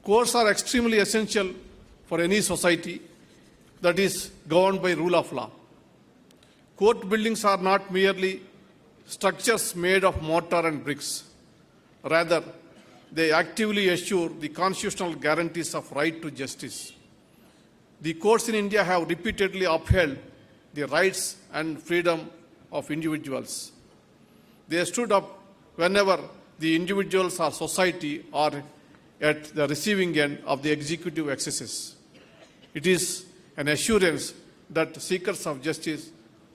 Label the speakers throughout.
Speaker 1: Courts are extremely essential for any society that is governed by rule of law. Court buildings are not merely structures made of mortar and bricks. Rather, they actively assure the constitutional guarantees of right to justice. The courts in India have repeatedly upheld the rights and freedom of individuals. They stood up whenever the individuals or society are at the receiving end of the executive excesses. It is an assurance that seekers of justice,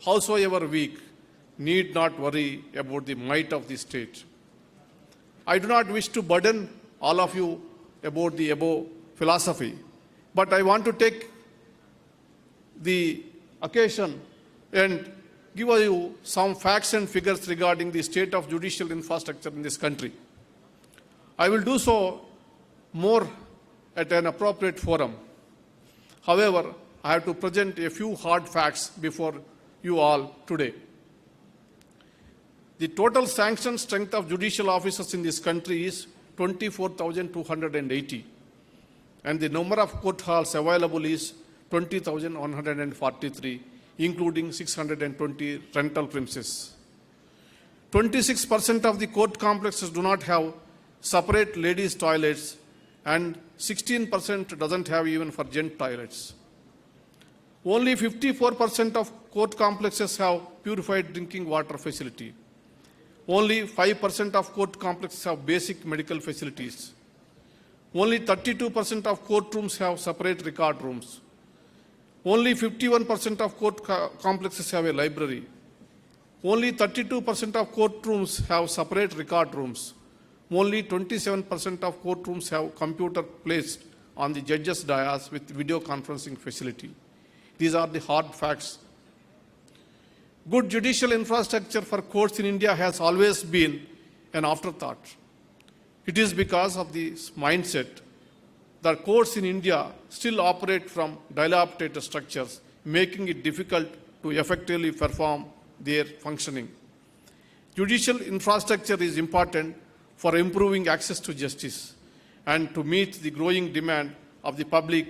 Speaker 1: howsoever weak, need not worry about the might of the state. I do not wish to burden all of you about the above philosophy, but I want to take the occasion and give you some facts and figures regarding the state of judicial infrastructure in this country. I will do so more at an appropriate forum. However, I have to present a few hard facts before you all today. The total sanctioned strength of judicial officers in this country is 24,280, and the number of court halls available is 20,143, including 620 rental premises. 26% of the court complexes do not have separate ladies' toilets, and 16% doesn't have even for gent toilets. Only 54% of court complexes have purified drinking water facility. Only 5% of court complexes have basic medical facilities. Only 32% of courtrooms have separate record rooms. Only 51% of court complexes have a library. Only 32% of courtrooms have separate record rooms. Only 27% of courtrooms have computer placed on the judge's dais with video conferencing facility. These are the hard facts. Good judicial infrastructure for courts in India has always been an afterthought. It is because of this mindset that courts in India still operate from dilapidated structures, making it difficult to effectively perform their functioning. Judicial infrastructure is important for improving access to justice and to meet the growing demand of the public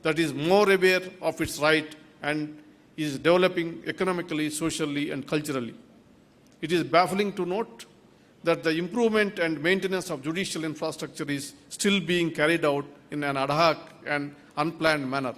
Speaker 1: that is more aware of its right and is developing economically, socially, and culturally. It is baffling to note that the improvement and maintenance of judicial infrastructure is still being carried out in an ad hoc and unplanned manner.